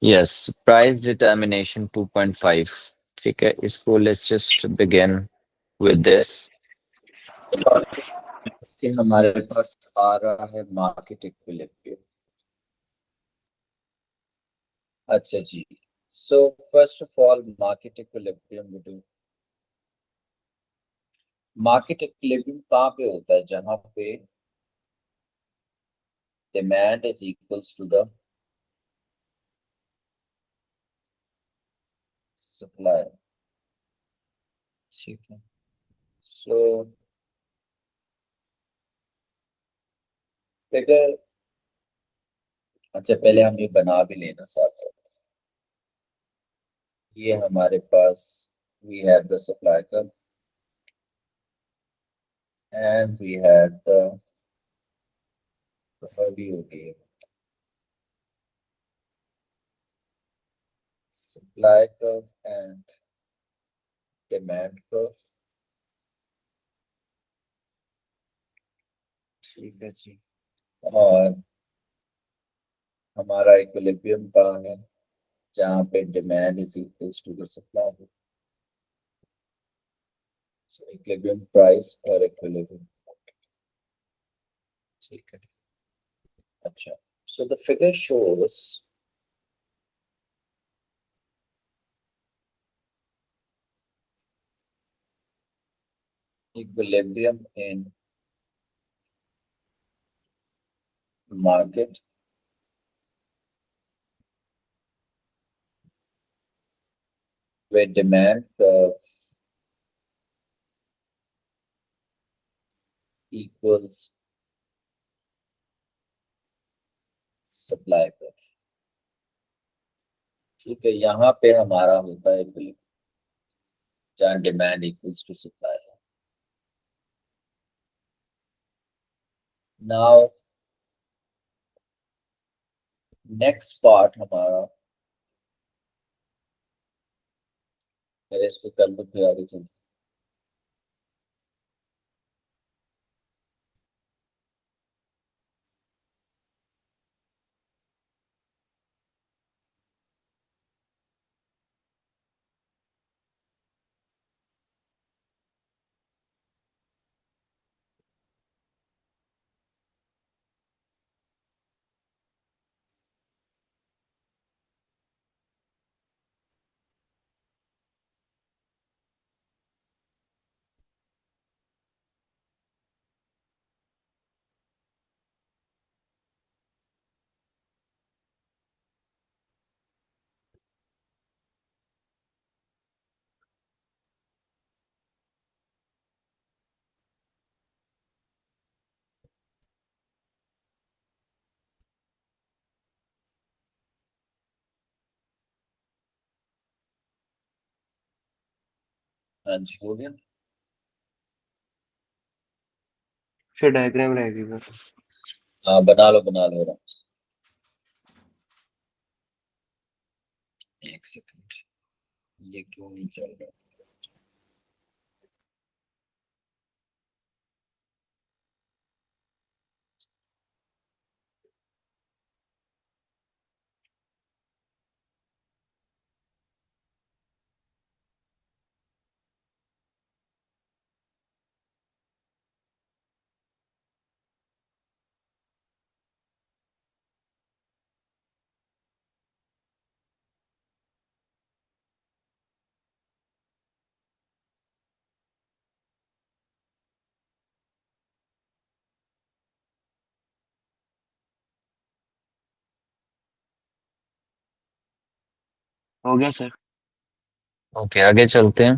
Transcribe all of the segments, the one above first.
Yes, price determination 2.5। ठीक है, इसको let's just begin with this कि हमारे पास आ रहा है मार्केट इक्विलिब्रियम। अच्छा जी, so first of all market equilibrium, market equilibrium कहाँ पे होता है? जहां पे demand is equals to the supply. ठीक है, सो फिगर, अच्छा पहले हम ये बना भी लेना साथ साथ। ये हमारे पास we have the supply curve and we have the भी हो गई supply curve and demand curve. ठीक है जी, और हमारा इक्विलिब्रियम कहाँ है? जहाँ पे demand is equals to the supply. So equilibrium price और इक्विलिब्रियम। ठीक है, अच्छा, so the figure shows equilibrium in market where demand curve equals supply curve। ठीक है, यहाँ पे हमारा होता है equilibrium जहाँ डिमांड इक्वल्स टू सप्लाई है। नाउ नेक्स्ट पार्ट हमारा, पहले इसको कर लो फिर आगे चलते हैं। हाँ जी, हो गया। फिर डायग्राम रहेगी बस। हाँ, बना लो आराम से। एक सेकंड, ये क्यों नहीं चल रहा? हो गया सर। ओके, आगे चलते हैं।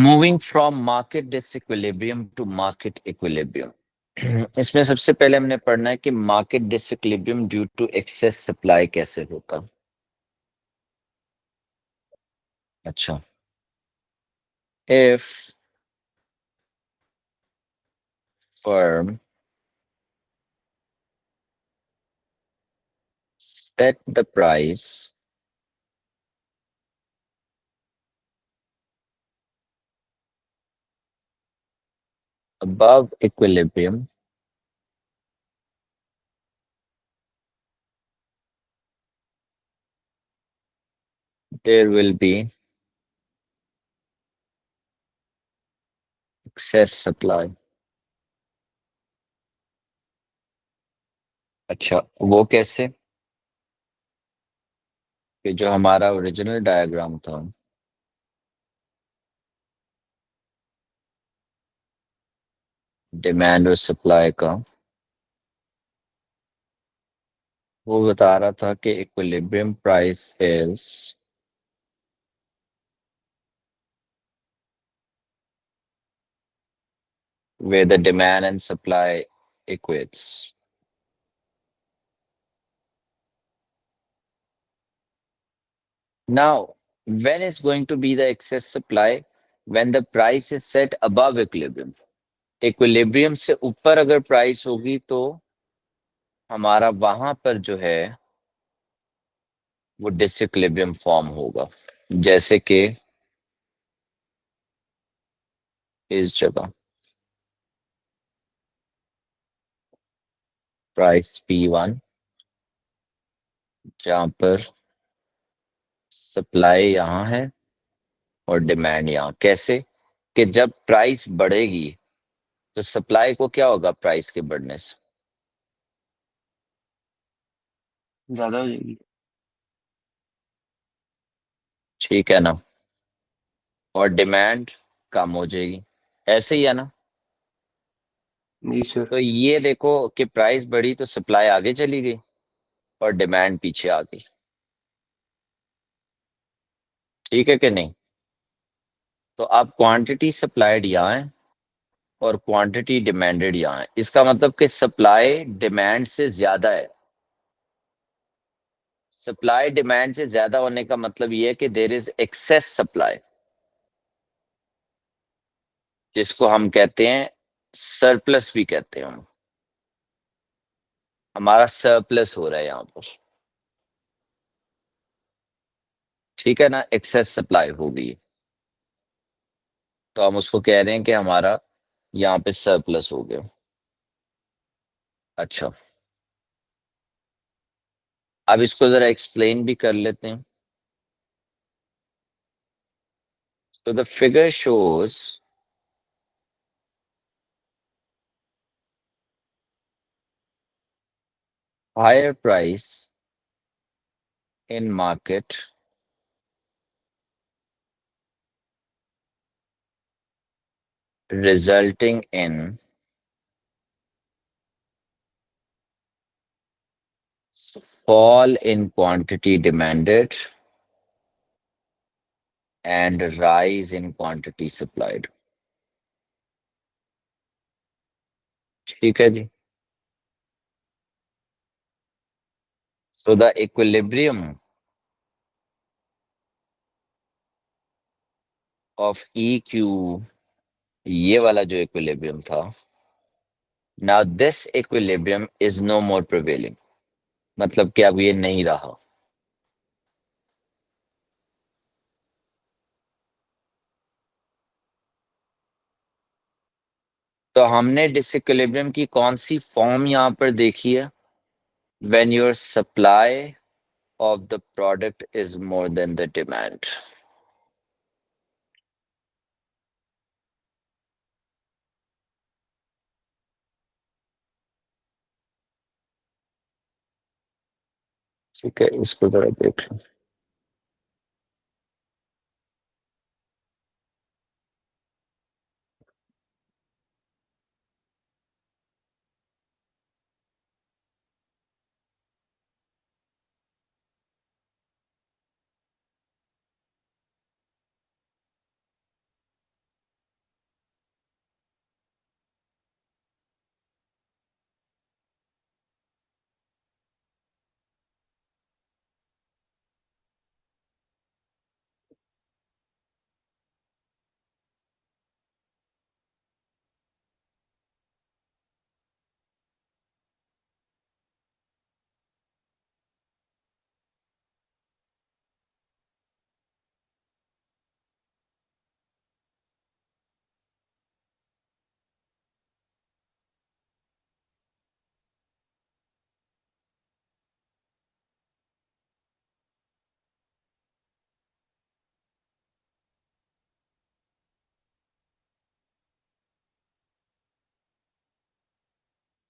Moving from market disequilibrium to market equilibrium. इसमें सबसे पहले हमने पढ़ना है कि market disequilibrium due to excess supply कैसे होता। अच्छा, if firm set the price above equilibrium there will be excess supply। अच्छा, वो कैसे? कि जो हमारा ओरिजिनल डायग्राम था, डिमांड और सप्लाई का, वो बता रहा था कि equilibrium price is where the demand and supply equates। Now, when is going to be the excess supply? When the price is set above equilibrium। Equilibrium से ऊपर अगर प्राइस होगी तो हमारा वहां पर जो है वो डिसइक्विलिब्रियम फॉर्म होगा। जैसे कि इस जगह प्राइस P1, जहां पर सप्लाई यहाँ है और डिमांड यहाँ। कैसे? कि जब प्राइस बढ़ेगी तो सप्लाई को क्या होगा प्राइस के बढ़ने से? ज्यादा हो जाएगी। ठीक है ना? और डिमांड कम हो जाएगी। ऐसे ही है ना? जी सर। तो ये देखो कि प्राइस बढ़ी तो सप्लाई आगे चली गई और डिमांड पीछे आ गई। ठीक है कि नहीं? तो अब क्वांटिटी सप्लाइड यहाँ है और क्वांटिटी डिमांडेड यहाँ है। इसका मतलब कि सप्लाई डिमांड से ज्यादा है। सप्लाई डिमांड से ज्यादा होने का मतलब ये है कि देयर इज एक्सेस सप्लाई, जिसको हम कहते हैं सरप्लस भी कहते हैं हम। हमारा सरप्लस हो रहा है यहाँ पर। ठीक है ना? एक्सेस सप्लाई हो गई, तो हम उसको कह रहे हैं कि हमारा यहाँ पे सरप्लस हो गया। अच्छा, अब इसको जरा एक्सप्लेन भी कर लेते हैं। So the figure shows higher price in market resulting in fall in quantity demanded and rise in quantity supplied। ठीक है जी। So the equilibrium of E Q, ये वाला जो इक्विलिब्रियम था, now this equilibrium is no more prevailing, मतलब कि अब ये नहीं रहा। तो हमने डिसइक्विलिब्रियम की कौन सी फॉर्म यहां पर देखी है? When your supply of the product is more than the demand. ठीक है, इसको जरा देख लो।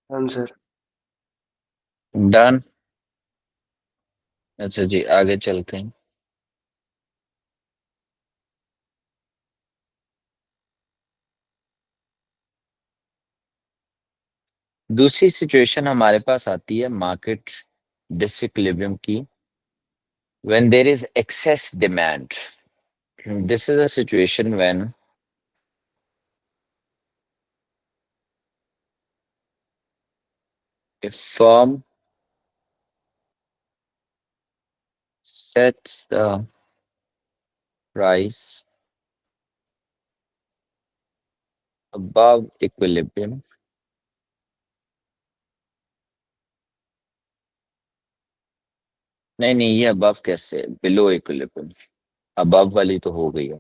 आंसर। डन। अच्छा जी, आगे चलते हैं। दूसरी सिचुएशन हमारे पास आती है मार्केट डिसइक्विलिब्रियम की, when there is excess demand. This is a situation when a firm sets the price above equilibrium. नहीं नहीं, ये अबव कैसे, बिलो इक्विलिब्रियम। अबव वाली तो हो गई है।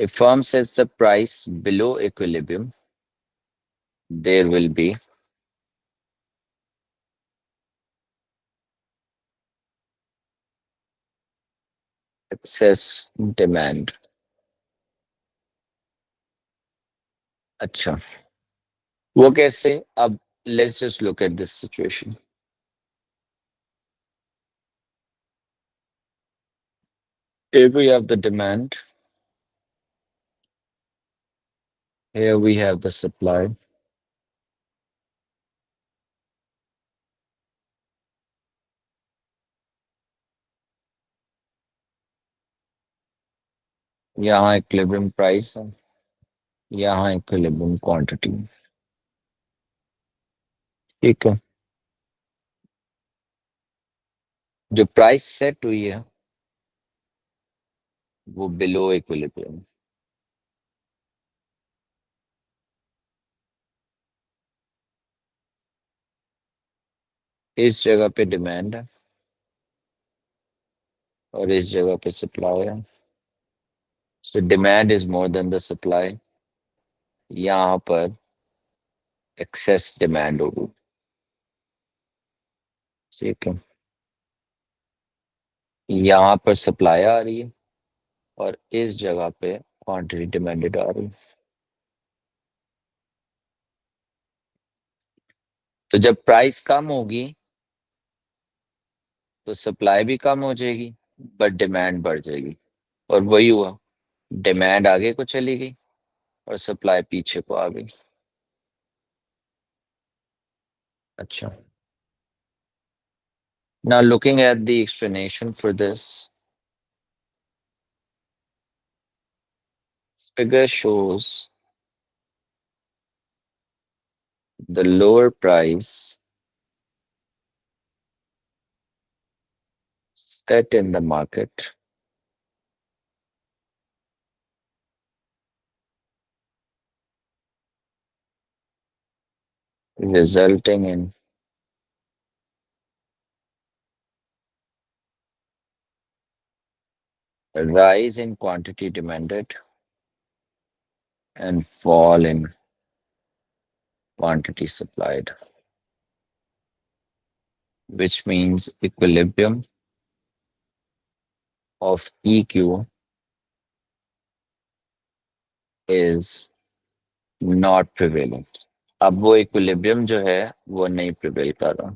If firm sets the price below equilibrium, there will be excess demand. अच्छा, वो कैसे? अब let's just look at this situation. Here we have the demand. Here we have the supply. यहाँ इक्विलिब्रियम प्राइस है, यहाँ इक्विलिब्रियम क्वांटिटी। ठीक है, जो प्राइस सेट हुई है वो बिलो इक्विलिब्रियम। इस जगह पे डिमांड है और इस जगह पे सप्लाई है। So demand is more than the supply. यहाँ पर एक्सेस डिमांड होगी। ठीक है, यहाँ पर सप्लाई आ रही है और इस जगह पे क्वांटिटी डिमांडेड आ रही है। तो जब प्राइस कम होगी तो सप्लाई भी कम हो जाएगी, बट डिमांड बढ़ जाएगी। और वही हुआ, डिमांड आगे को चली गई और सप्लाई पीछे को आ गई। अच्छा, now looking at the explanation for this, figure shows the lower price set in the market resulting in a rise in quantity demanded and fall in quantity supplied, which means equilibrium of EQ is not prevailing. अब वो equilibrium जो है वो नहीं prevail कर रहा।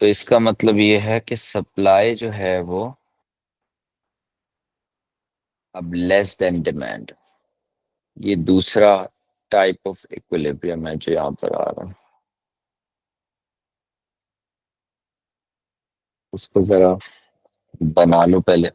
तो इसका मतलब ये है कि सप्लाई जो है वो अब लेस देन डिमांड। ये दूसरा टाइप ऑफ इक्विलिब्रियम है जो यहाँ पर आ रहा है। उसको जरा बना लो पहले।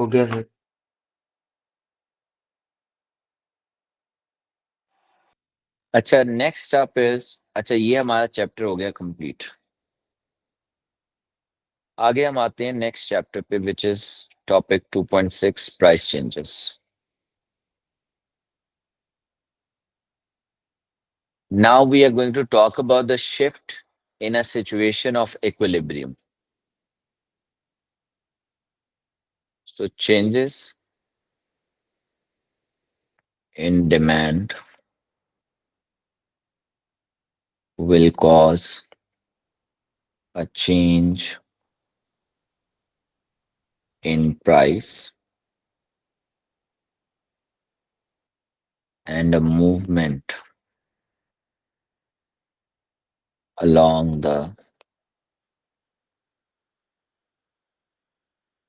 हो गया सर। अच्छा, नेक्स्ट अप इज, अच्छा ये हमारा चैप्टर हो गया कंप्लीट। आगे हम आते हैं नेक्स्ट चैप्टर पे, which is topic 2.6, price changes. Now we are going to talk about the shift in a situation of equilibrium. So changes in demand will cause a change in price and a movement along the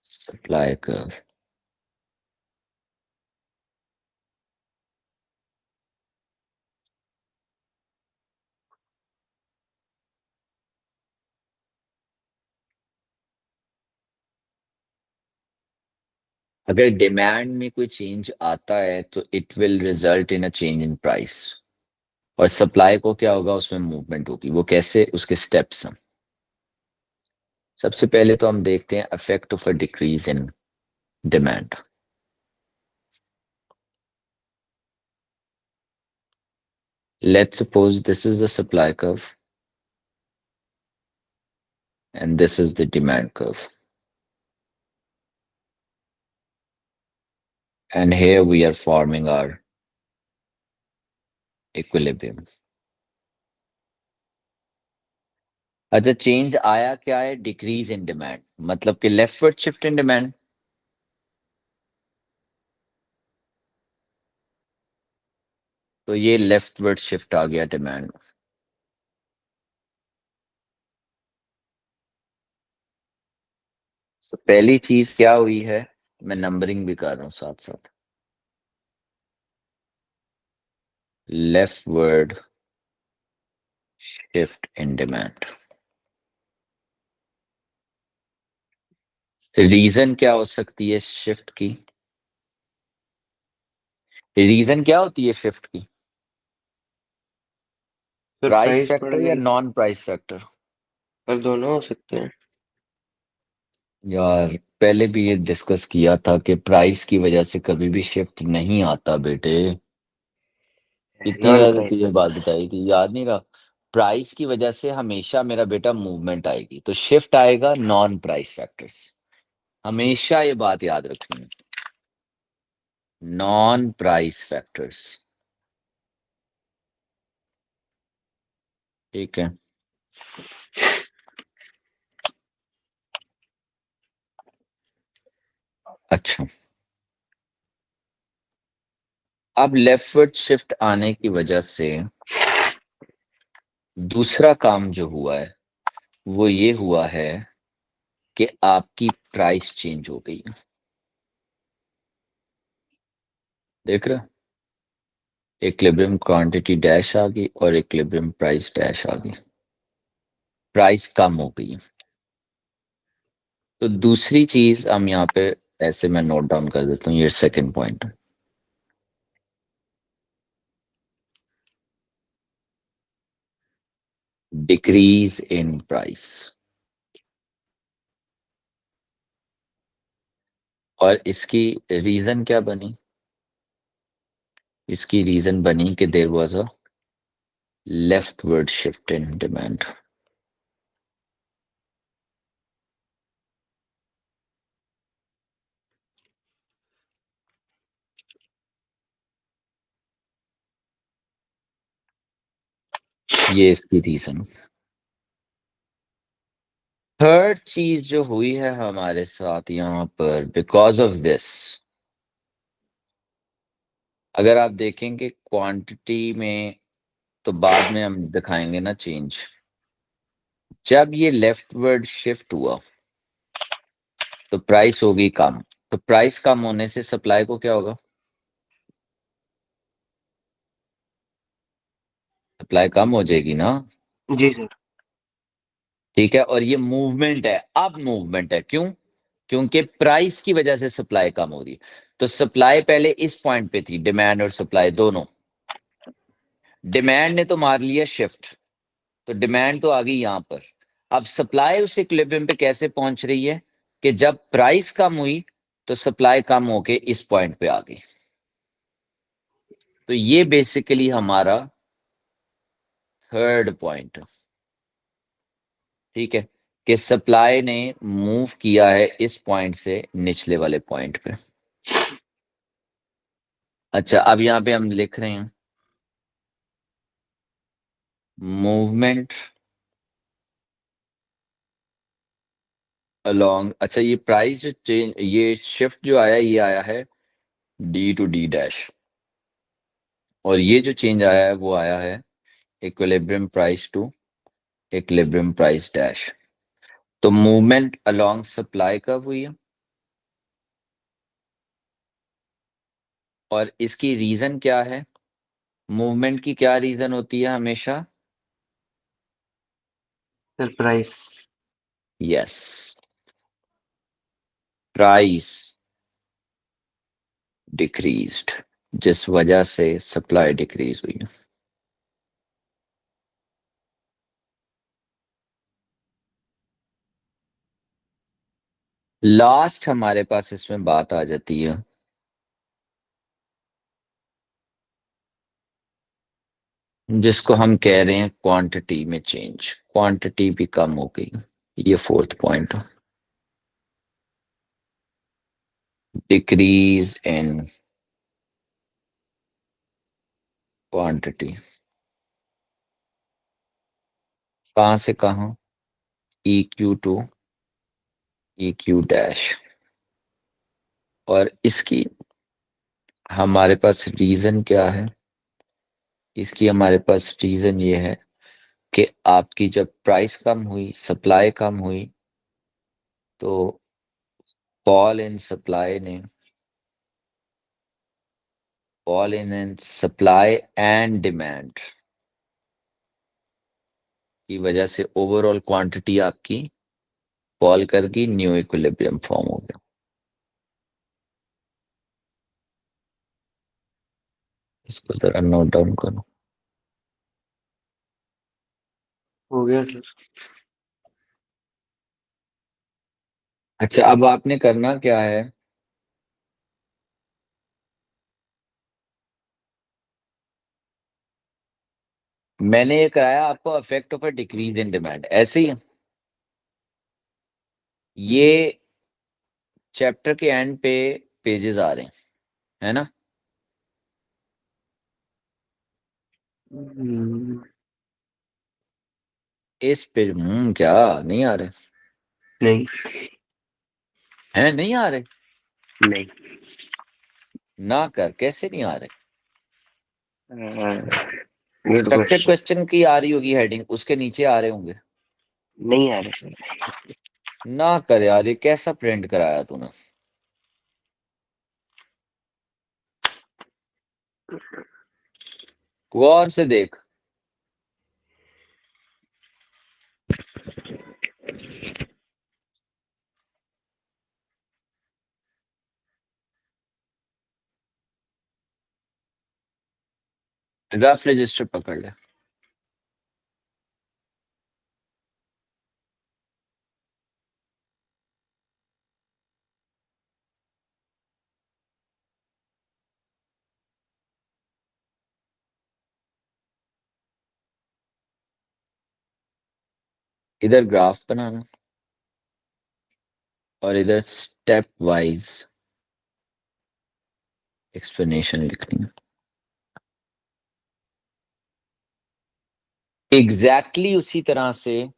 supply curve. अगर demand में कोई change आता है तो it will result in a change in price, और supply को क्या होगा, उसमें मूवमेंट होगी। वो कैसे, उसके स्टेप्स हैं। सबसे पहले तो हम देखते हैं effect of a decrease in demand. Let's suppose this is the supply curve and this is the demand curve. And here we are forming our equilibrium. अच्छा, चेंज आया क्या है, डिक्रीज इन डिमांड, मतलब कि लेफ्टवर्ड शिफ्ट इन डिमांड। तो ये leftward shift आ गया demand. तो पहली चीज क्या हुई है, मैं नंबरिंग भी कर रहा हूं साथ साथ। Leftward shift in demand. Reason क्या हो सकती है शिफ्ट की, रीजन क्या होती है शिफ्ट की, सर प्राइस प्राइस बढ़ फैक्टर या गई। Non price factor. सर दोनों हो सकते हैं। यार पहले भी ये डिस्कस किया था कि प्राइस की वजह से कभी भी शिफ्ट नहीं आता बेटे। इतनी नॉन बार तो प्राइस तुझे बात बताई थी, याद नहीं रहा। प्राइस की वजह से हमेशा मेरा बेटा मूवमेंट आएगी, तो शिफ्ट आएगा नॉन प्राइस फैक्टर्स। हमेशा ये बात याद रखनी है, नॉन प्राइस फैक्टर्स। ठीक है। अच्छा, अब लेफ्टवर्ड शिफ्ट आने की वजह से दूसरा काम जो हुआ है वो ये हुआ है कि आपकी प्राइस चेंज हो गई। देख रहे, इक्विलिब्रियम क्वांटिटी डैश आ गई और इक्विलिब्रियम प्राइस डैश आ गई। प्राइस कम हो गई। तो दूसरी चीज हम यहाँ पे ऐसे मैं नोट डाउन कर देता हूँ, ये second point, decrease in price. और इसकी रीजन क्या बनी, इसकी रीजन बनी कि there was a leftward shift in demand. ये इसकी रीजन। थर्ड चीज जो हुई है हमारे साथ यहाँ पर, बिकॉज ऑफ दिस, अगर आप देखेंगे क्वांटिटी में तो बाद में हम दिखाएंगे ना चेंज। जब ये लेफ्टवर्ड शिफ्ट हुआ तो प्राइस होगी कम, तो प्राइस कम होने से सप्लाई को क्या होगा, सप्लाई कम हो जाएगी ना। जी सर। ठीक है, और ये मूवमेंट है, अब मूवमेंट है, क्यों, क्योंकि प्राइस की वजह से सप्लाई कम हो रही है। तो सप्लाई पहले इस पॉइंट पे थी, डिमांड और सप्लाई दोनों। डिमांड ने तो मार लिया शिफ्ट, तो डिमांड तो आ गई यहां पर। अब सप्लाई उस इक्विलिब्रियम पे कैसे पहुंच रही है कि जब प्राइस कम हुई तो सप्लाई कम होके इस पॉइंट पे आ गई। तो ये बेसिकली हमारा थर्ड पॉइंट, ठीक है, कि सप्लाई ने मूव किया है इस पॉइंट से निचले वाले पॉइंट पे। अच्छा, अब यहां पे हम लिख रहे हैं मूवमेंट अलोंग। अच्छा, ये प्राइस जो चेंज, ये शिफ्ट जो आया, ये आया है डी टू डी डैश, और ये जो चेंज आया है वो आया है equilibrium price to equilibrium price dash. तो मूवमेंट अलोंग सप्लाई कब हुई है, और इसकी रीजन क्या है? मूवमेंट की क्या रीजन होती है हमेशा? Sir price. Yes, price decreased, जिस वजह से सप्लाई डिक्रीज हुई है। लास्ट हमारे पास इसमें बात आ जाती है जिसको हम कह रहे हैं क्वांटिटी में चेंज। क्वांटिटी भी कम हो गई, ये fourth point. Decrease in quantity, कहां से कहां? E Q to E Q dash. और इसकी हमारे पास रीजन क्या है? इसकी हमारे पास रीजन ये है कि आपकी जब प्राइस कम हुई, सप्लाई कम हुई, तो फॉल इन सप्लाई ने, fall in supply and demand की वजह से ओवरऑल क्वांटिटी आपकी फॉल कर गई, न्यू इक्विलिब्रियम फॉर्म हो गया। इसको जरा नोट डाउन करो। हो गया सर। अच्छा, अब आपने करना क्या है, मैंने ये कराया आपको effect of a decrease in demand, ऐसे ही। ये चैप्टर के एंड पे पेजेस आ रहे हैं, है ना? हम्म, इस पेज क्या नहीं आ रहे? नहीं। हैं, नहीं आ रहे? नहीं। ना कर, कैसे नहीं आ रहे? Good structured question. क्वेश्चन की आ रही होगी हेडिंग, उसके नीचे आ रहे होंगे। नहीं आ रहे सर। ना कर यार, ये कैसा प्रिंट कराया तूने? गौर से देख। रफ रजिस्टर पकड़ ले। इधर ग्राफ बनाना और इधर स्टेप वाइज एक्सप्लेनेशन लिखनी है। एग्जैक्टली उसी तरह से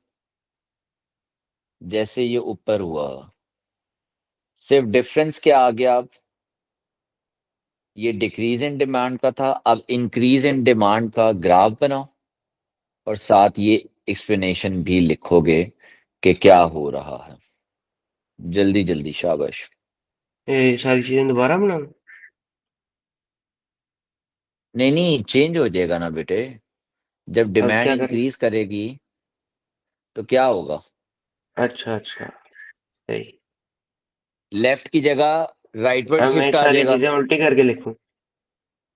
जैसे ये ऊपर हुआ, सिर्फ डिफरेंस क्या आ गया अब? ये डिक्रीज इन डिमांड का था, अब इंक्रीज इन डिमांड का ग्राफ बनाओ, और साथ ये एक्सप्लेनेशन भी लिखोगे कि क्या हो रहा है। जल्दी जल्दी, शाबाश। ये सारी चीजें दोबारा बनाना। नहीं नहीं, चेंज हो जाएगा ना बेटे, जब अब डिमांड क्या करें? इंक्रीज करेगी तो क्या होगा? अच्छा अच्छा। सही। लेफ्ट की जगह राइटवर्ड अब मैं शिफ्ट आ सारी जाएगा। चीजें उल्टी करके लिखूं?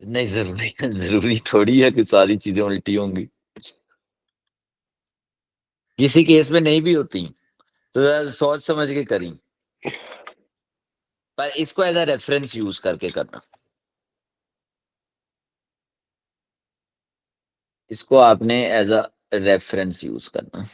नहीं, जरूरी जरूरी थोड़ी है कि सारी चीजें उल्टी होंगी, किसी केस में नहीं भी होती, तो जरा सोच समझ के करी। पर इसको एज अ रेफरेंस यूज करके करना, इसको आपने एज अ रेफरेंस यूज करना।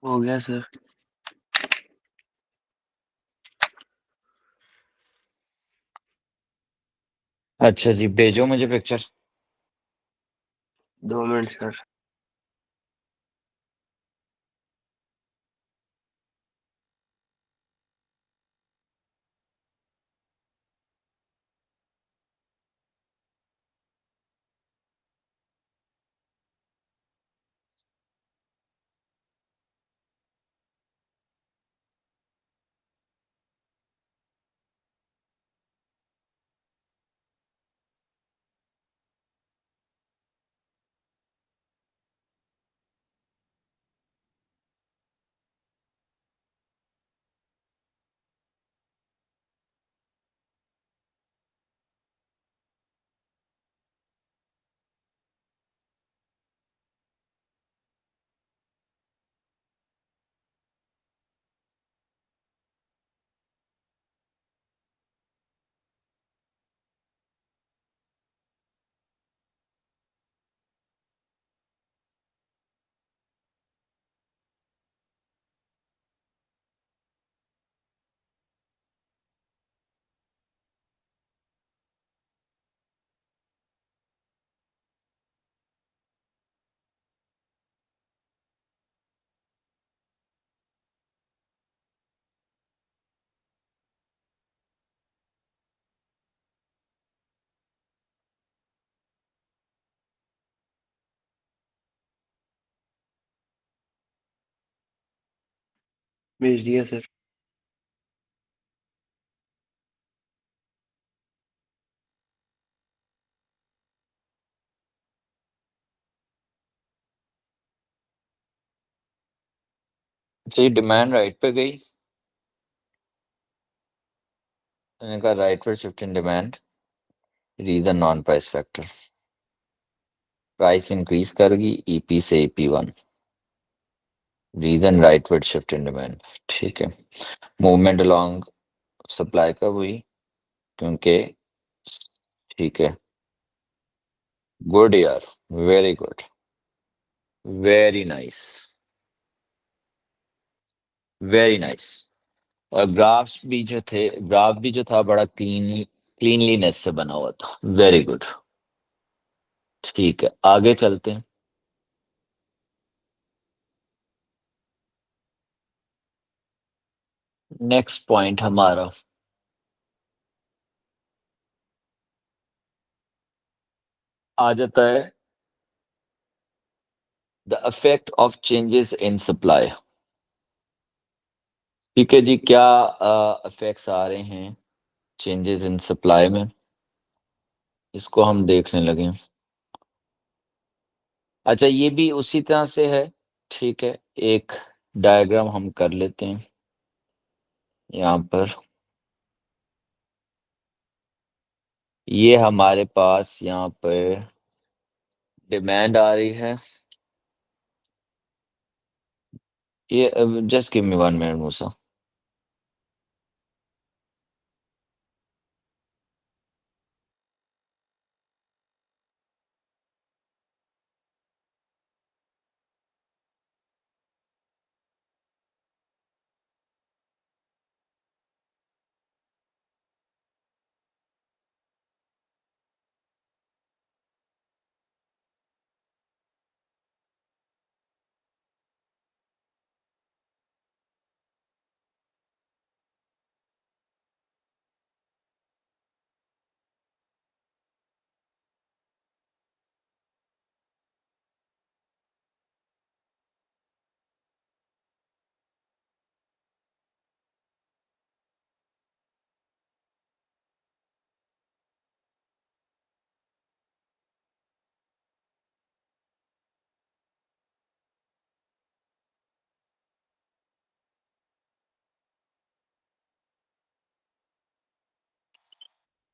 हो गया सर। अच्छा जी, भेजो मुझे पिक्चर। 2 minute sir. भेज दिया सर। जी, डिमांड राइट पे गई। मैंने कहा राइट पर shift in demand, reason non price factor. Price increase करेगी ईपी से EP one, reason rightward shift in demand. ठीक है। मूवमेंट अलोंग सप्लाई कब हुई? क्योंकि ठीक है, गुड यार, very good, very nice, very nice. और ग्राफ्स भी जो थे, ग्राफ भी जो था बड़ा क्लीनलीनेस से बना हुआ था, वेरी गुड। ठीक है, आगे चलते हैं। नेक्स्ट पॉइंट हमारा आ जाता है the effect of changes in supply. ठीक है जी, क्या इफेक्ट्स आ रहे हैं चेंजेस इन सप्लाई में, इसको हम देखने लगे। अच्छा, ये भी उसी तरह से है। ठीक है, एक डायग्राम हम कर लेते हैं यहाँ पर। ये हमारे पास यहाँ पर डिमांड आ रही है। ये just give me 1 minute Musa.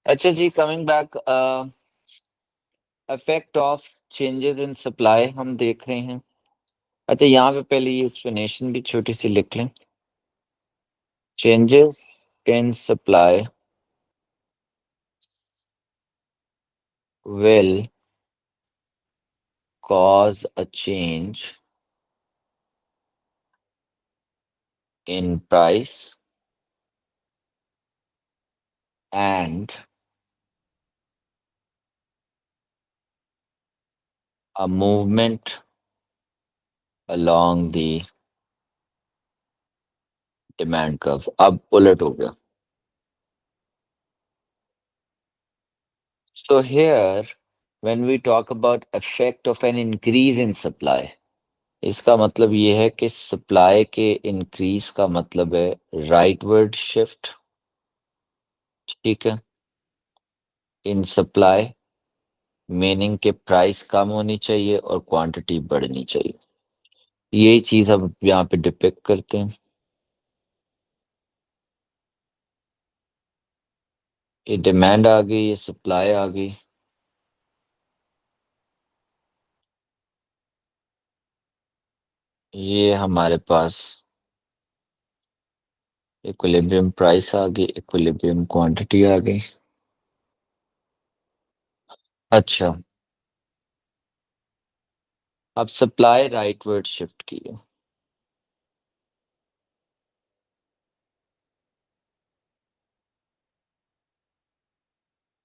अच्छा जी, coming back, effect of changes in supply हम देख रहे हैं। अच्छा, यहाँ पे पहले ये एक्सप्लेनेशन भी छोटी सी लिख लें। Changes in supply will cause a change in price and a movement along the demand curve. अब उलट हो गया. So here, when we talk about effect of an increase in supply, इसका मतलब ये है कि सप्लाई के इंक्रीज का मतलब है राइटवर्ड शिफ्ट. ठीक है. इन सप्लाई मीनिंग के प्राइस कम होनी चाहिए और क्वांटिटी बढ़नी चाहिए. यही चीज हम यहाँ पे डिपिक्ट करते हैं. ये डिमांड आ गई, ये सप्लाई आ गई. ये हमारे पास इक्विलिब्रियम प्राइस आ गई, इक्विलिब्रियम क्वांटिटी आ गई. अच्छा, अब सप्लाई राइटवर्ड शिफ्ट की है.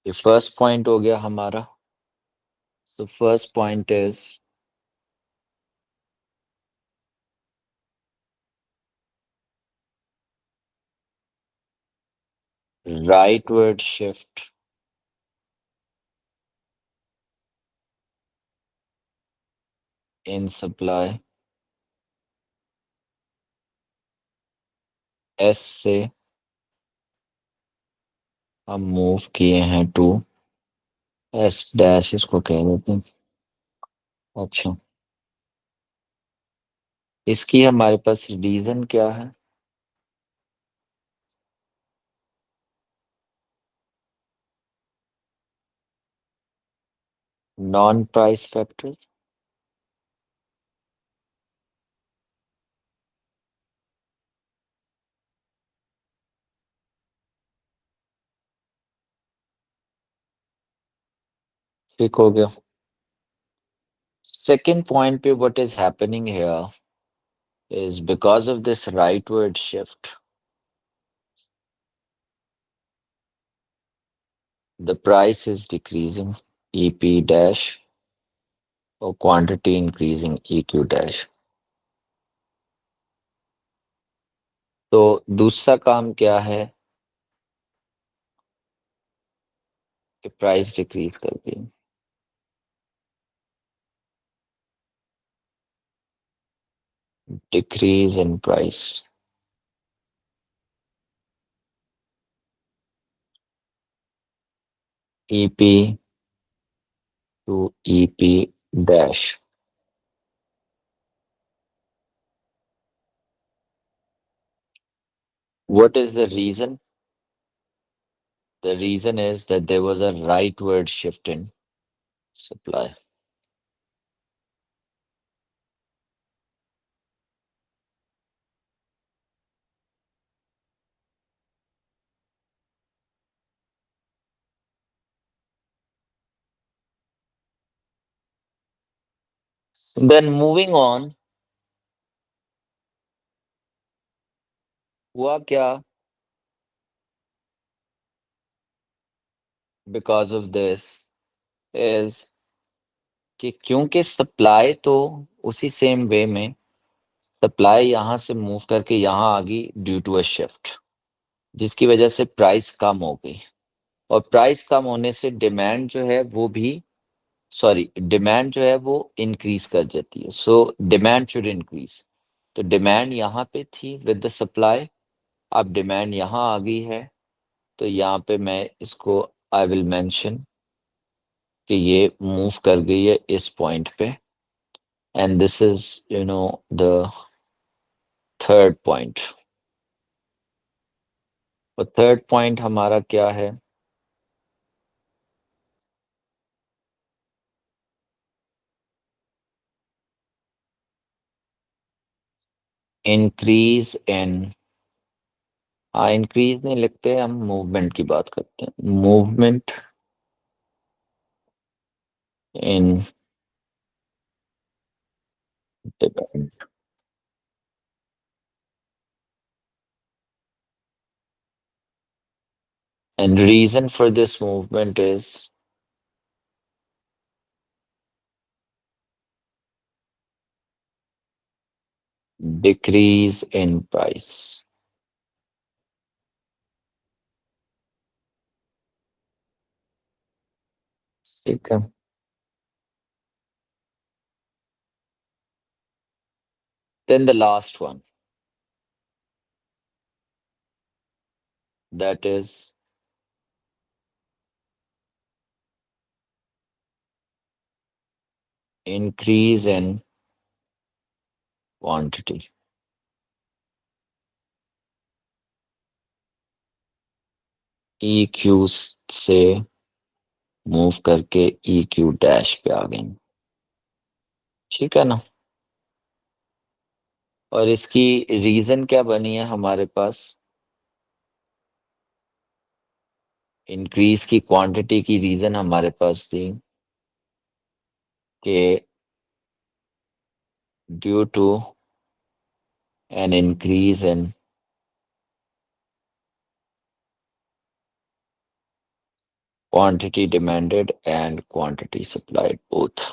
ये फर्स्ट पॉइंट हो गया हमारा. So first point is rightward shift in supply S से हम मूव किए हैं टू S डैश, इसको कह देते हैं. अच्छा, इसकी हमारे पास रीजन क्या है? Non price factors. ठीक हो गया. Second point पे what is happening here is because of this rightward shift, the price is decreasing EP dash और quantity increasing EQ dash. तो दूसरा काम क्या है कि प्राइस डिक्रीज कर दी. Decrease in price. EP to EP dash. What is the reason? The reason is that there was a rightward shift in supply. Then moving on, हुआ क्या? Because of this is कि क्योंकि supply तो उसी same way में supply यहां से move करके यहां आ गई ड्यू टू अ शिफ्ट, जिसकी वजह से प्राइस कम हो गई. और प्राइस कम होने से डिमांड जो है वो भी, सॉरी, डिमांड जो है वो इंक्रीज कर जाती है. So demand should increase. तो डिमांड यहाँ पे थी विद द सप्लाई, अब डिमांड यहाँ आ गई है. तो यहाँ पे मैं इसको आई विल मेंशन कि ये मूव कर गई है इस पॉइंट पे. And this is the third point. और थर्ड पॉइंट हमारा क्या है? इंक्रीज इन, हाँ इंक्रीज नहीं लिखते, हम मूवमेंट की बात करते हैं. Movement in demand. And reason for this movement is decrease in price. ठीक है. Then the last one, that is increase in quantity. EQ से मूव करके EQ डैश पे आ गई. ठीक है ना. और इसकी रीजन क्या बनी है हमारे पास. इंक्रीज की क्वांटिटी की रीजन हमारे पास थी कि due to an increase in quantity demanded and quantity supplied both.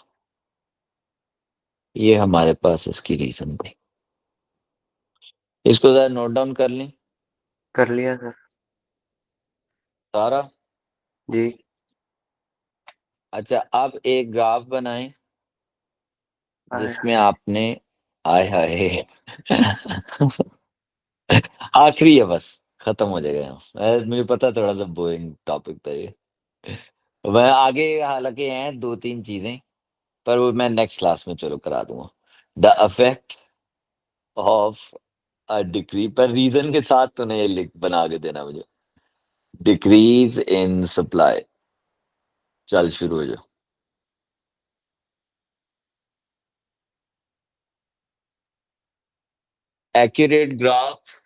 ये हमारे पास इसकी रीजन थी. इसको जरा नोट डाउन कर लें कर लिया सर. सारा. जी. अच्छा, अब एक ग्राफ बनाएं हाय जिसमें हाय. आपने आय हाय आखिरी है बस, खत्म हो जाएगा यहाँ. मुझे पता थोड़ा सा बोरिंग टॉपिक था ये. मैं आगे हालांकि हैं दो तीन चीजें, पर वो मैं नेक्स्ट क्लास में चलो करा दूंगा. The affect of a decree, पर रीजन के साथ तूने ये लिख बना के देना मुझे. Decrease in supply. चल शुरू हो जाओ. एक्यूरेट ग्राफ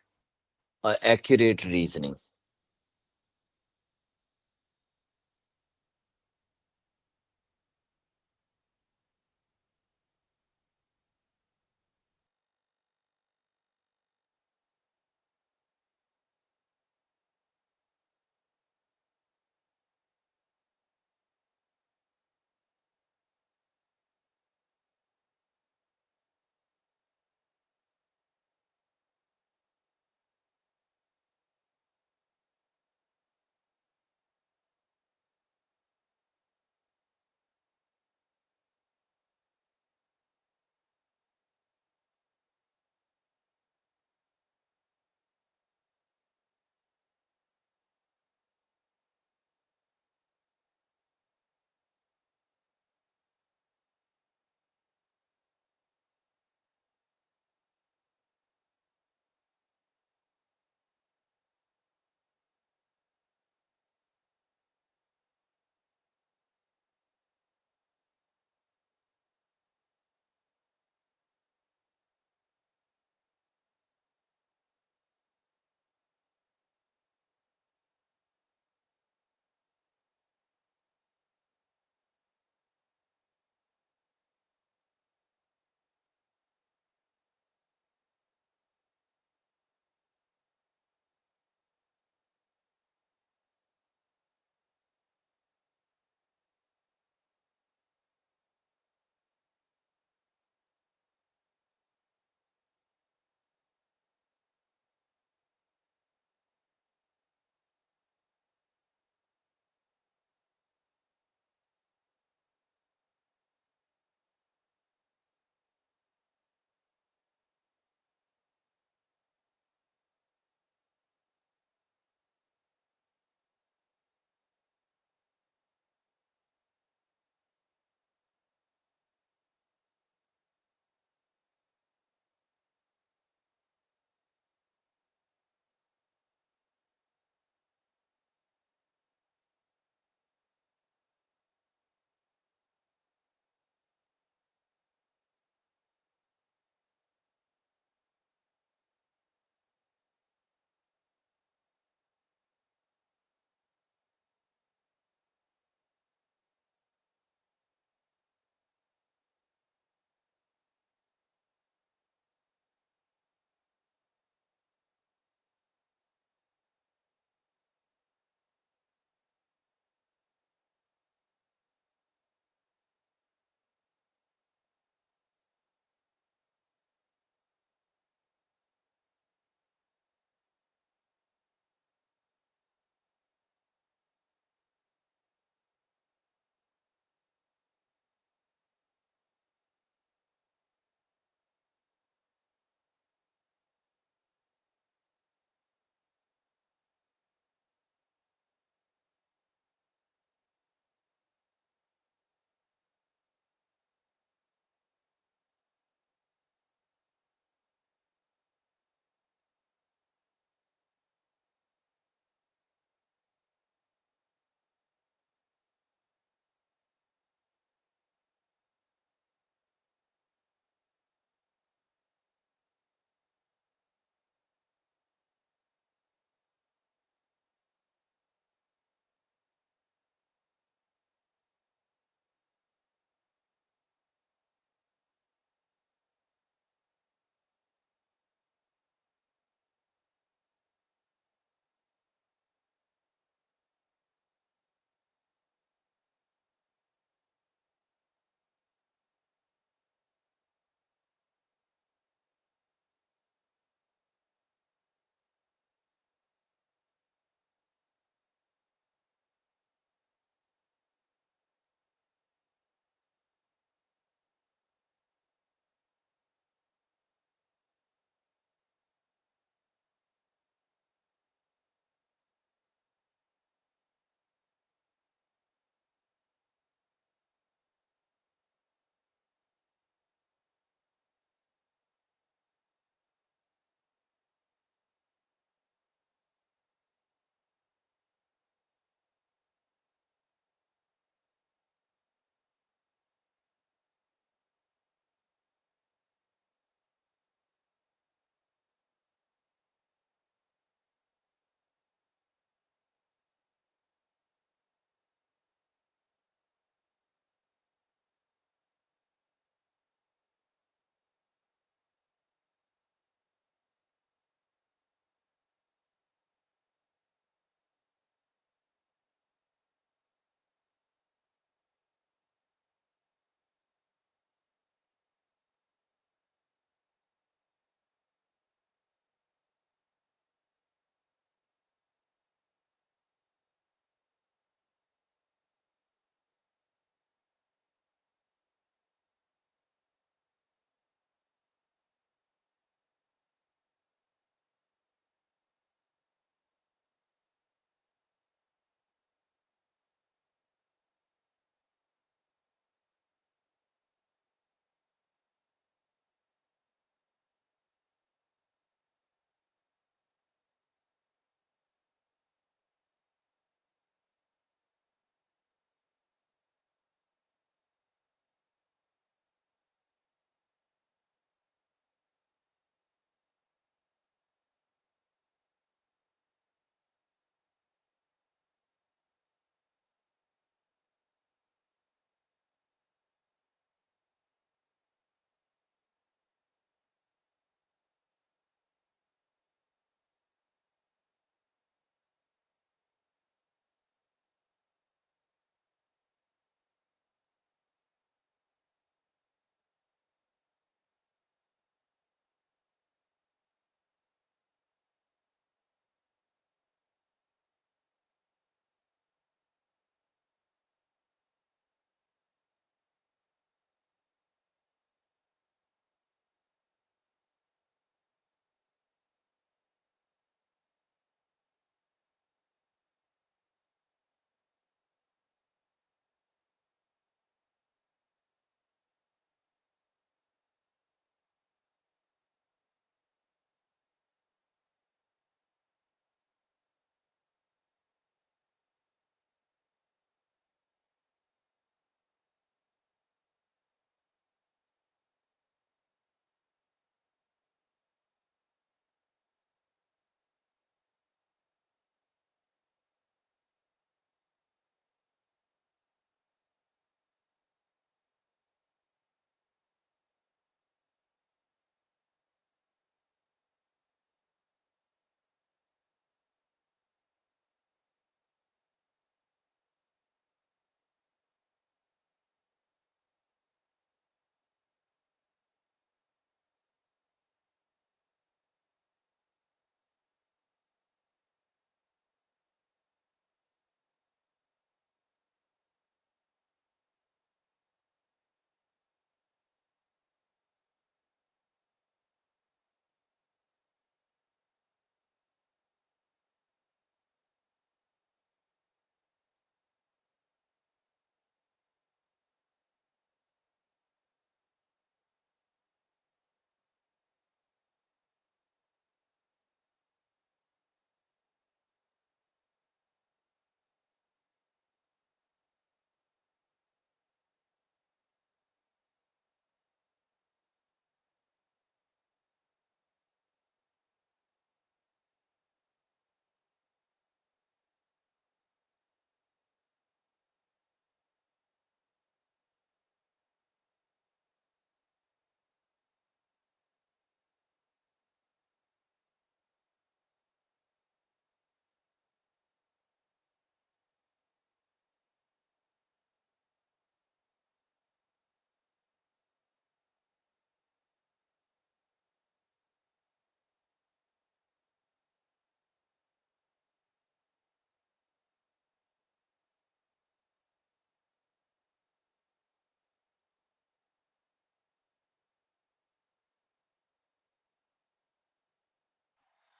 और एक्यूरेट रीजनिंग.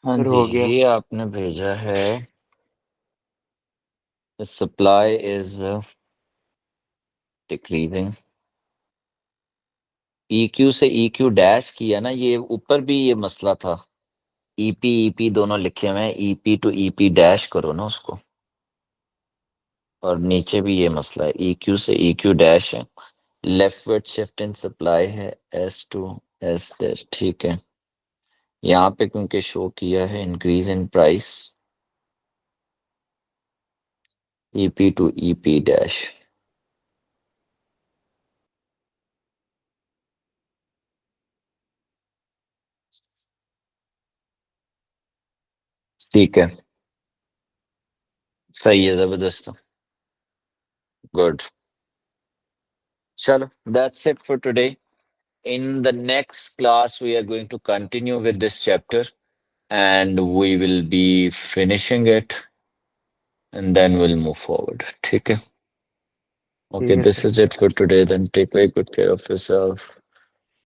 हाँ सर जी, हो गया। ये आपने भेजा है। Supply is decreasing. EQ से EQ डैश किया ना, ये ऊपर भी ये मसला था। EP दोनों लिखे हुए हैं, EP टू EP डैश करो ना उसको। और नीचे भी ये मसला है, EQ से EQ डैश है। लेफ्टवर्ड शिफ्ट इन सप्लाई है, S टू S डैश, ठीक है। यहाँ पे क्योंकि शो किया है increase in price, EP to EP dash. ठीक है, सही है, जबरदस्त, गुड। चलो, that's it for today. In the next class, we are going to continue with this chapter and we will be finishing it and then we'll move forward. ठीक है? Okay, ठीक है this sir. is it for today. Then take very good care of yourself.